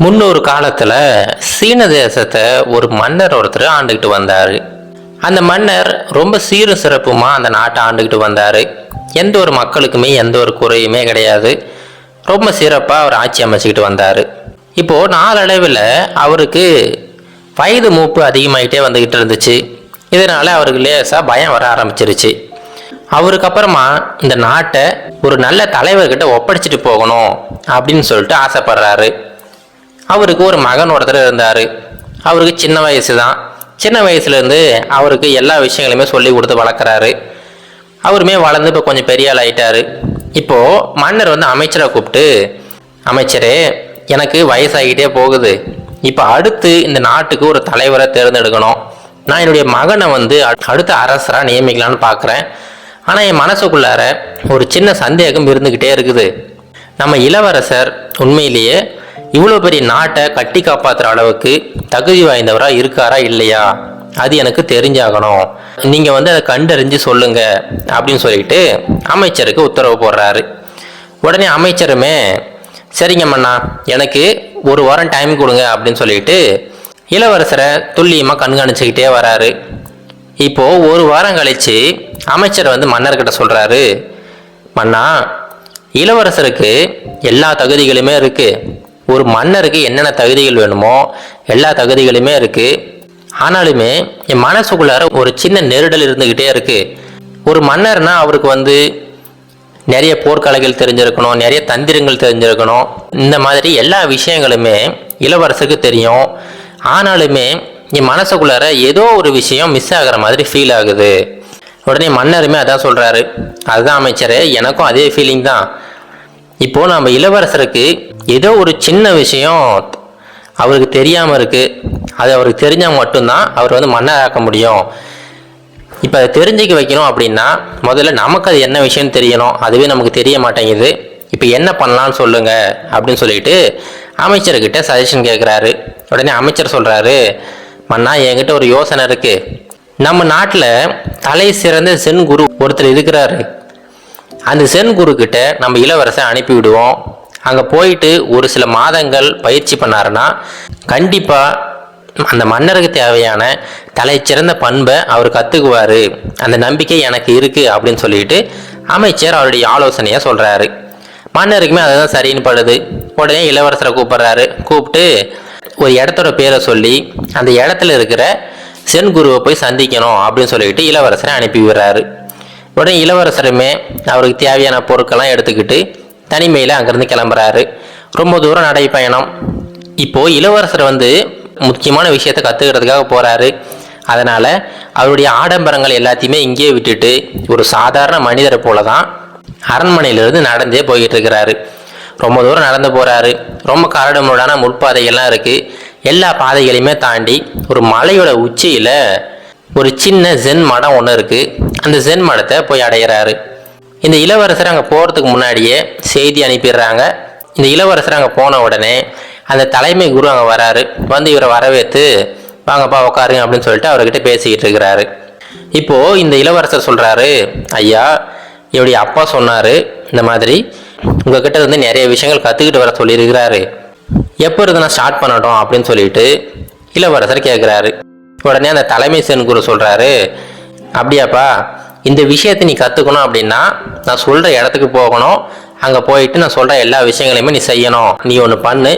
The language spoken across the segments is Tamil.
முன்னொரு காலத்தில் சீன தேசத்தை ஒரு மன்னர் ஒருத்தர் ஆண்டுக்கிட்டு வந்தார். அந்த மன்னர் ரொம்ப சீரும் சிறப்புமா அந்த நாட்டை ஆண்டுக்கிட்டு வந்தார். எந்த ஒரு மக்களுக்குமே எந்த ஒரு குறையுமே கிடையாது. ரொம்ப சிறப்பாக அவர் ஆட்சி அமைச்சிக்கிட்டு வந்தார். இப்போது நாளடைவில் அவருக்கு வயது மூப்பு அதிகமாகிட்டே வந்துக்கிட்டு இருந்துச்சு. இதனால் அவருக்கு லேசாக பயம் வர ஆரம்பிச்சிருச்சு. அவருக்கு அப்புறமா இந்த நாட்டை ஒரு நல்ல தலைவர்கிட்ட ஒப்படைச்சிட்டு போகணும் அப்படின்னு சொல்லிட்டு ஆசைப்படுறாரு. அவருக்கு ஒரு மகன் ஒருத்தர் இருந்தார். அவருக்கு சின்ன வயசு தான். சின்ன வயசுலேருந்து அவருக்கு எல்லா விஷயங்களையுமே சொல்லி கொடுத்து வளர்க்குறாரு. அவருமே வளர்ந்து இப்போ கொஞ்சம் பெரிய ஆள் ஆகிட்டார். இப்போது மன்னர் அமைச்சரை கூப்பிட்டு, அமைச்சரே, எனக்கு வயசாகிட்டே போகுது. இப்போ அடுத்து இந்த நாட்டுக்கு ஒரு தலைவரை தேர்ந்தெடுக்கணும். நான் என்னுடைய மகனை அடுத்த அரசராக நியமிக்கலான்னு பார்க்குறேன். ஆனால் என் மனசுக்குள்ளார ஒரு சின்ன சந்தேகம் இருந்துக்கிட்டே இருக்குது. நம்ம இளவரசர் உண்மையிலேயே இவ்வளோ பெரிய நாட்டை கட்டி காப்பாற்றுற அளவுக்கு தகுதி வாய்ந்தவராக இருக்காரா இல்லையா, அது எனக்கு தெரிஞ்சாகணும். நீங்கள் அதை கண்டறிஞ்சு சொல்லுங்க அப்படின்னு சொல்லிட்டு அமைச்சருக்கு உத்தரவு போடுறாரு. உடனே அமைச்சருமே, சரிங்க மன்னா, எனக்கு ஒரு வாரம் டைம் கொடுங்க அப்படின்னு சொல்லிட்டு இளவரசரை துல்லியமாக கண்காணிச்சுக்கிட்டே வராரு. இப்போது ஒரு வாரம் கழித்து அமைச்சர் மன்னர்கிட்ட சொல்கிறாரு, மன்னா, இளவரசருக்கு எல்லா தகுதிகளுமே இருக்குது. ஒரு மன்னருக்கு என்னென்ன தகுதிகள் வேணுமோ எல்லா தகுதிகளுமே இருக்குது. ஆனாலுமே என் மனசுக்குள்ளார ஒரு சின்ன நெருடல் இருந்துக்கிட்டே இருக்குது. ஒரு மன்னர்னா அவருக்கு நிறைய போர்க்கலைகள் தெரிஞ்சிருக்கணும், நிறைய தந்திரங்கள் தெரிஞ்சிருக்கணும். இந்த மாதிரி எல்லா விஷயங்களுமே இளவரசருக்கு தெரியும். ஆனாலுமே என் மனசுக்குள்ளார ஏதோ ஒரு விஷயம் மிஸ் ஆகிற மாதிரி ஃபீல் ஆகுது. உடனே மன்னருமே அதான் சொல்கிறாரு, அதுதான் அமைச்சரே, எனக்கும் அதே ஃபீலிங் தான். இப்போது நம்ம இளவரசருக்கு ஏதோ ஒரு சின்ன விஷயம் அவருக்கு தெரியாமல் இருக்குது. அது அவருக்கு தெரிஞ்சால் மட்டும்தான் அவர் மன்னராக்க முடியும். இப்போ அதை தெரிஞ்சுக்க வைக்கணும் அப்படின்னா முதல்ல நமக்கு அது என்ன விஷயம்னு தெரியணும். அதுவே நமக்கு தெரிய மாட்டேங்குது. இப்போ என்ன பண்ணலான்னு சொல்லுங்க அப்படின்னு சொல்லிட்டு அமைச்சர்கிட்ட சஜஷன் கேட்குறாரு. உடனே அமைச்சர் சொல்கிறாரு, மன்னா, என்கிட்ட ஒரு யோசனை இருக்குது. நம்ம நாட்டில் தலை சிறந்த சென் குரு ஒருத்தர் இருக்கிறாரு. அந்த சென் குரு கிட்ட நம்ம இளவரசை அனுப்பிவிடுவோம். அங்கே போயிட்டு ஒரு சில மாதங்கள் பயிற்சி பண்ணாருன்னா கண்டிப்பாக அந்த மன்னருக்கு தேவையான தலை சிறந்த பண்பை அவர் கற்றுக்குவார். அந்த நம்பிக்கை எனக்கு இருக்குது அப்படின்னு சொல்லிட்டு அமைச்சர் அவருடைய ஆலோசனையை சொல்கிறாரு. மன்னருக்குமே அதுதான் சரின்னு படுது. உடனே இளவரசரை கூப்பிட்றாரு. கூப்பிட்டு ஒரு இடத்தோட பேரை சொல்லி அந்த இடத்துல இருக்கிற சென் குருவை போய் சந்திக்கணும் அப்படின்னு சொல்லிட்டு இளவரசரை அனுப்பி விடுறாரு. உடனே இளவரசருமே அவருக்கு தேவையான பொருட்கள்லாம் எடுத்துக்கிட்டு தனிமையில் அங்கேருந்து கிளம்புறாரு. ரொம்ப தூரம் நடைப்பயணம். இப்போது இளவரசர் முக்கியமான விஷயத்தை கற்றுக்கிறதுக்காக போகிறாரு. அதனால் அவருடைய ஆடம்பரங்கள் எல்லாத்தையுமே இங்கேயே விட்டுட்டு ஒரு சாதாரண மனிதரை போல தான் அரண்மனையிலிருந்து நடந்தே போய்கிட்டு இருக்கிறாரு. ரொம்ப தூரம் நடந்து போகிறாரு. ரொம்ப கரடுமுரடான முட்பாதைகள்லாம் இருக்குது. எல்லா பாதைகளையுமே தாண்டி ஒரு மலையோட உச்சியில் ஒரு சின்ன ஜென் மடம் ஒன்று இருக்குது. அந்த ஜென் மடத்தை போய் அடைகிறாரு. இந்த இளவரசர் அங்கே போகிறதுக்கு முன்னாடியே செய்தி அனுப்பிடுறாங்க. இந்த இளவரசர் அங்கே போன உடனே அந்த தலைமை குரு அங்கே வராரு. இவரை வரவேற்று, வாங்கப்பா உட்காருங்க அப்படின்னு சொல்லிட்டு அவர்கிட்ட பேசிக்கிட்டு இருக்கிறாரு. இப்போது இந்த இளவரசர் சொல்கிறாரு, ஐயா, என்னுடைய அப்பா சொன்னார், இந்த மாதிரி உங்ககிட்ட நிறைய விஷயங்கள் கற்றுக்கிட்டு வர சொல்லியிருக்கிறாரு. எப்போ இருந்து நான் ஸ்டார்ட் பண்ணட்டும் அப்படின்னு சொல்லிட்டு இளவரசர் கேட்குறாரு. உடனே அந்த தலைமை சென் குரு சொல்கிறாரு, அப்படியாப்பா, இந்த விஷயத்தை நீ கற்றுக்கணும் அப்படின்னா நான் சொல்கிற இடத்துக்கு போகணும். அங்கே போயிட்டு நான் சொல்கிற எல்லா விஷயங்களையுமே நீ செய்யணும். நீ ஒன்று பண்ணு,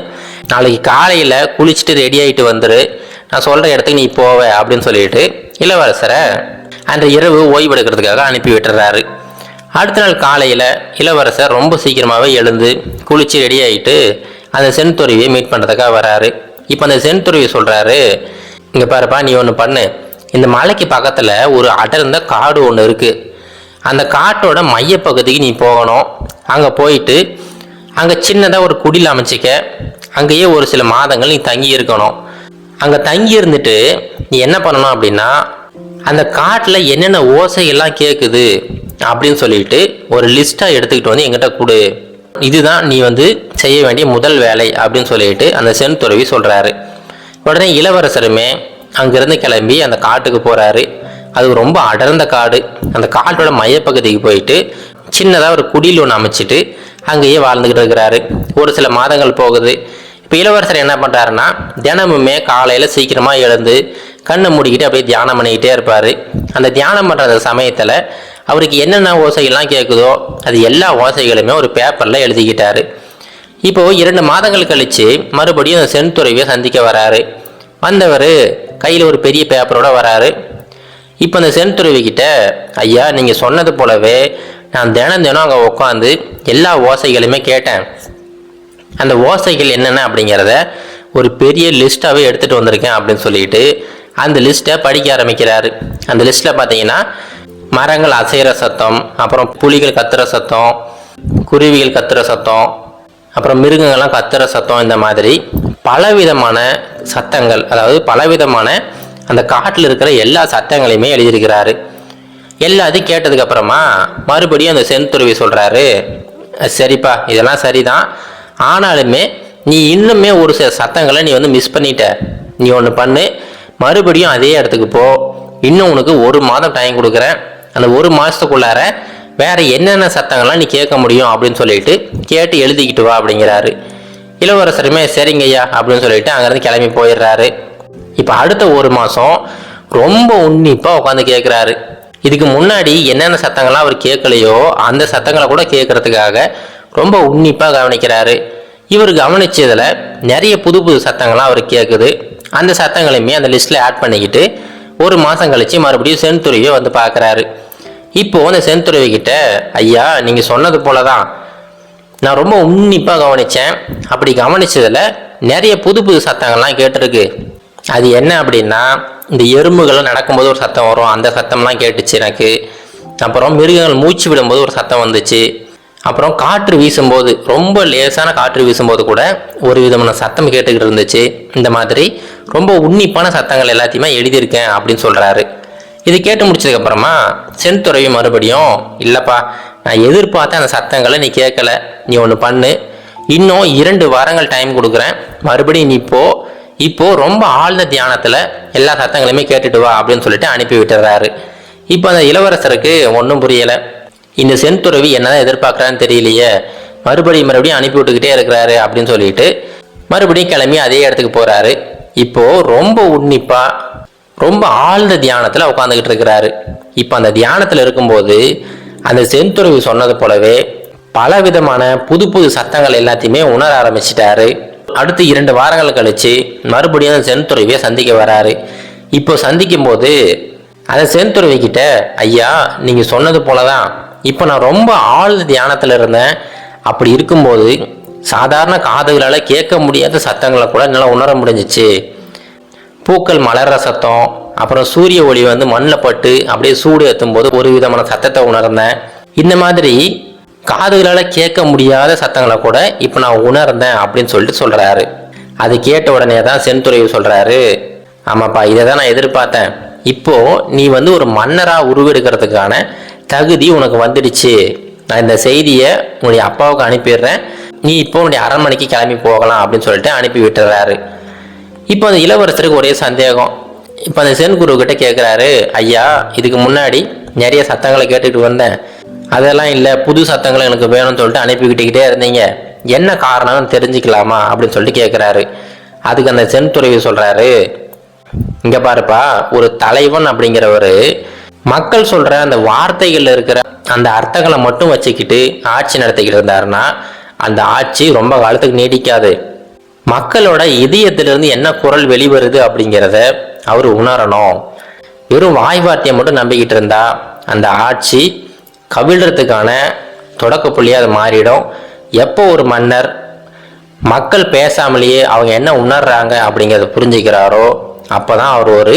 நாளைக்கு காலையில் குளிச்சுட்டு ரெடி ஆகிட்டு வந்துரு, நான் சொல்கிற இடத்துக்கு நீ போவ அப்படின்னு சொல்லிட்டு இளவரசரை அன்று இரவு ஓய்வெடுக்கிறதுக்காக அனுப்பி விட்டுறாரு. அடுத்த நாள் காலையில் இளவரசர் ரொம்ப சீக்கிரமாகவே எழுந்து குளித்து ரெடி ஆகிட்டு அந்த சென்துருவியை மீட் பண்ணுறதுக்காக வராரு. இப்போ அந்த சென்துருவி சொல்கிறாரு, இங்கே பாருப்பா, நீ ஒன்று பண்ணு, இந்த மலைக்கு பக்கத்தில் ஒரு அடர்ந்த காடு ஒன்று இருக்குது. அந்த காட்டோட மையப்பகுதிக்கு நீ போகணும். அங்கே போயிட்டு அங்கே சின்னதாக ஒரு குடில் அமைச்சிக்க. அங்கேயே ஒரு சில மாதங்கள் நீ தங்கி இருக்கணும். அங்கே தங்கி இருந்துட்டு நீ என்ன பண்ணணும் அப்படின்னா, அந்த காட்டில் என்னென்ன ஓசைகள்லாம் கேட்குது அப்படின்னு சொல்லிட்டு ஒரு லிஸ்ட்டாக எடுத்துக்கிட்டு எங்கிட்ட கொடு. இதுதான் நீ செய்ய வேண்டிய முதல் வேலை அப்படின்னு சொல்லிட்டு அந்த சென்துறவி சொல்கிறாரு. உடனே இளவரசருமே அங்கேருந்து கிளம்பி அந்த காட்டுக்கு போகிறாரு. அது ரொம்ப அடர்ந்த காடு. அந்த காட்டோட மையப்பகுதிக்கு போயிட்டு சின்னதாக ஒரு குடில் ஒன்று அமைச்சிட்டு அங்கேயே வாழ்ந்துக்கிட்டு இருக்கிறாரு. ஒரு சில மாதங்கள் போகுது. இப்போ இளவரசர் என்ன பண்ணுறாருன்னா தினமுமே காலையில் சீக்கிரமாக எழுந்து கண்ணை மூடிக்கிட்டு அப்படியே தியானம் பண்ணிக்கிட்டே இருப்பார். அந்த தியானம் பண்ணுற சமயத்தில் அவருக்கு என்னென்ன ஓசைகள்லாம் கேட்குதோ அது எல்லா ஓசைகளுமே ஒரு பேப்பரில் எழுதிக்கிட்டாரு. இப்போது 2 மாதங்கள் கழித்து மறுபடியும் அந்த செந்துறைவியை சந்திக்க வராரு. வந்தவர் கையில் ஒரு பெரிய பேப்பரோட வராரு. இப்போ அந்த செந்துறைவிக்கிட்ட, ஐயா நீங்கள் சொன்னது போலவே நான் தினம் அங்கே உட்காந்து எல்லா ஓசைகளுமே கேட்டேன். அந்த ஓசைகள் என்னென்ன அப்படிங்கிறத ஒரு பெரிய லிஸ்ட்டாகவே எடுத்துகிட்டு வந்திருக்கேன் அப்படின்னு சொல்லிட்டு அந்த லிஸ்ட்டை படிக்க ஆரம்பிக்கிறாரு. அந்த லிஸ்ட்டில் பார்த்தீங்கன்னா மரங்கள் அசைகிற சத்தம், அப்புறம் புலிகள் கத்துற சத்தம், குருவிகள் கத்துற சத்தம், அப்புறம் மிருகங்கள்லாம் கத்துற சத்தம், இந்த மாதிரி பலவிதமான சத்தங்கள், அதாவது பலவிதமான அந்த காட்டில் இருக்கிற எல்லா சத்தங்களையுமே எழுதியிருக்கிறாரு. எல்லாத்தையும் கேட்டதுக்கப்புறமா மறுபடியும் அந்த செந்துருவி சொல்கிறாரு, சரிப்பா இதெல்லாம் சரிதான், ஆனாலுமே நீ இன்னுமே ஒரு சில சத்தங்களை நீ மிஸ் பண்ணிட்ட. நீ ஒன்று பண்ணு, மறுபடியும் அதே இடத்துக்கு போ, இன்னும் உனக்கு 1 மாதம் டைம் கொடுக்குறேன், அந்த 1 மாதத்துக்குள்ளார வேறு என்னென்ன சத்தங்கள்லாம் நீ கேட்க முடியும் அப்படின்னு சொல்லிட்டு கேட்டு எழுதிக்கிட்டு வா அப்படிங்கிறாரு. இளவரசருமே சரிங்க ஐயா அப்படின்னு சொல்லிட்டு அங்கேருந்து கிளம்பி போயிடுறாரு. இப்போ அடுத்த 1 மாதம் ரொம்ப உன்னிப்பாக உட்காந்து கேட்குறாரு. இதுக்கு முன்னாடி என்னென்ன சத்தங்கள்லாம் அவர் கேட்கலையோ அந்த சத்தங்களை கூட கேட்கறதுக்காக ரொம்ப உன்னிப்பாக கவனிக்கிறாரு. இவர் கவனிச்சதில் நிறைய புது சத்தங்கள்லாம் அவர் கேட்குது. அந்த சத்தங்களையுமே அந்த லிஸ்ட்டில் ஆட் பண்ணிக்கிட்டு 1 மாதம் கழித்து மறுபடியும் செந்துருவியை பார்க்குறாரு. இப்போது அந்த செந்துருவிக்கிட்ட, ஐயா நீங்கள் சொன்னது போல தான் நான் ரொம்ப உன்னிப்பாக கவனித்தேன். அப்படி கவனித்ததில் நிறைய புது சத்தங்கள்லாம் கேட்டிருக்கு. அது என்ன அப்படின்னா, இந்த எறும்புகளும் நடக்கும்போது ஒரு சத்தம் வரும், அந்த சத்தம்லாம் கேட்டுச்சு எனக்கு. அப்புறம் மிருகங்கள் மூச்சு விடும்போது ஒரு சத்தம் வந்துச்சு. அப்புறம் காற்று வீசும்போது, ரொம்ப லேசான காற்று வீசும்போது கூட ஒரு விதமான சத்தம் கேட்டுக்கிட்டு இருந்துச்சு. இந்த மாதிரி ரொம்ப உன்னிப்பான சத்தங்கள் எல்லாத்தையுமே எழுதியிருக்கேன் அப்படின்னு சொல்கிறாரு. இது கேட்டு முடிச்சதுக்கப்புறமா செந்துறைவி மறுபடியும், இல்லைப்பா நான் எதிர்பார்த்த அந்த சத்தங்களை நீ கேட்கல, நீ ஒன்று பண்ணு, இன்னும் 2 வாரங்கள் டைம் கொடுக்குறேன், மறுபடியும் நீ இப்போது ரொம்ப ஆழ்ந்த தியானத்தில் எல்லா சத்தங்களையுமே கேட்டுட்டு வா அப்படின்னு சொல்லிட்டு அனுப்பி விட்டுறாரு. இப்போ அந்த இளவரசருக்கு ஒன்றும் புரியலை. இந்த செந்துறவி என்னதான் எதிர்பார்க்குறான்னு தெரியலையே, மறுபடியும் அனுப்பி விட்டுக்கிட்டே இருக்கிறாரு அப்படின்னு சொல்லிட்டு மறுபடியும் கிளம்பி அதே இடத்துக்கு போகிறாரு. இப்போது ரொம்ப உன்னிப்பாக ரொம்ப ஆழ்ந்த தியானத்தில் உட்காந்துக்கிட்டு இருக்கிறாரு. இப்போ அந்த தியானத்தில் இருக்கும்போது அந்த செந்துறவி சொன்னது போலவே பலவிதமான புது சத்தங்கள் எல்லாத்தையுமே உணர ஆரம்பிச்சிட்டாரு. அடுத்து 2 வாரங்கள் கழிச்சு மறுபடியும் அந்த செந்துறவியை சந்திக்க வராரு. இப்போ சந்திக்கும் போது அந்த செந்துறவி கிட்ட, ஐயா நீங்கள் சொன்னது போல தான், இப்போ நான் ரொம்ப ஆழ்ந்த தியானத்தில் இருந்தேன். அப்படி இருக்கும்போது சாதாரண காதுகளால் கேட்க முடியாத சத்தங்களை கூட என்னால் உணர முடிஞ்சிச்சு. பூக்கள் மலர்ற சத்தம், அப்புறம் சூரிய ஒளி மண்ணில் பட்டு அப்படியே சூடு ஏற்றும் போது ஒரு விதமான சத்தத்தை உணர்ந்தேன். இந்த மாதிரி காதுகளால் கேட்க முடியாத சத்தங்களை கூட இப்போ நான் உணர்ந்தேன் அப்படின்னு சொல்லிட்டு சொல்கிறாரு. அது கேட்ட உடனே தான் செந்துறைவி சொல்கிறாரு, ஆமாப்பா இதை தான் நான் எதிர்பார்த்தேன். இப்போது நீ ஒரு மன்னராக உருவெடுக்கிறதுக்கான தகுதி உனக்கு வந்துடுச்சு. நான் இந்த செய்தியை உன்னுடைய அப்பாவுக்கு அனுப்பிடுறேன், நீ இப்போ உன்னுடைய அரண்மனைக்கு கிளம்பி போகலாம் அப்படின்னு சொல்லிட்டு அனுப்பி விட்டுறாரு. இப்போ அந்த இளவரசருக்கு ஒரே சந்தேகம். இப்போ அந்த சென்குருக்கிட்ட கேட்குறாரு, ஐயா இதுக்கு முன்னாடி நிறைய சத்தங்களை கேட்டுக்கிட்டு வந்தேன், அதெல்லாம் இல்லை புது சத்தங்களை எனக்கு வேணும்னு சொல்லிட்டு அனுப்பிக்கிட்டே இருந்தீங்க, என்ன காரணம்னு தெரிஞ்சுக்கலாமா அப்படின்னு சொல்லிட்டு கேட்குறாரு. அதுக்கு அந்த செந்துறைவி சொல்கிறாரு, இங்கே பாருப்பா, ஒரு தலைவன் அப்படிங்கிறவர் மக்கள் சொல்கிற அந்த வார்த்தைகளில் இருக்கிற அந்த அர்த்தங்களை மட்டும் வச்சுக்கிட்டு ஆட்சி நடத்திக்கிட்டு இருந்தாருன்னா அந்த ஆட்சி ரொம்ப காலத்துக்கு நீடிக்காது. மக்களோட இதயத்திலிருந்து என்ன குரல் வெளிவருது அப்படிங்கிறத அவர் உணரணும். வெறும் வாய் வார்த்தையை மட்டும் நம்பிக்கிட்டு இருந்தா அந்த ஆட்சி கவிழ்றதுக்கான தொடக்க புள்ளியாக அது மாறிடும். எப்போ ஒரு மன்னர் மக்கள் பேசாமலேயே அவங்க என்ன உணர்றாங்க அப்படிங்கிறத புரிஞ்சுக்கிறாரோ அப்போ தான் அவர் ஒரு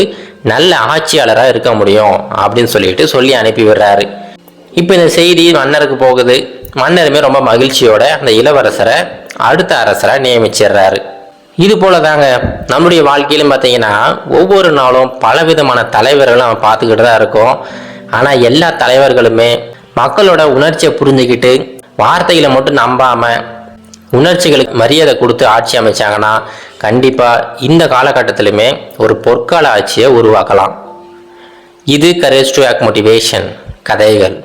நல்ல ஆட்சியாளராக இருக்க முடியும் அப்படின்னு சொல்லிட்டு சொல்லி அனுப்பி விடுறாரு. இப்போ இந்த செய்தி மன்னருக்கு போகுது. மன்னருமே ரொம்ப மகிழ்ச்சியோட அந்த இளவரசரை அடுத்த அரசராக நியமிச்சிடுறாரு. இது போல தாங்க நம்முடைய வாழ்க்கையிலும் பார்த்தீங்கன்னா ஒவ்வொரு நாளும் பலவிதமான தலைவர்களும் நம்ம பார்த்துக்கிட்டு தான் இருக்கோம். ஆனால் எல்லா தலைவர்களுமே மக்களோட உணர்ச்சியை புரிஞ்சுக்கிட்டு வார்த்தைகளை மட்டும் நம்பாமல் உணர்ச்சிகளுக்கு மரியாதை கொடுத்து ஆட்சி அமைச்சாங்கன்னா கண்டிப்பாக இந்த காலகட்டத்திலுமே ஒரு பொற்கால ஆட்சியை உருவாக்கலாம். இது கரேஜ் டு ஆக்ட் மோட்டிவேஷன் கதைகள்.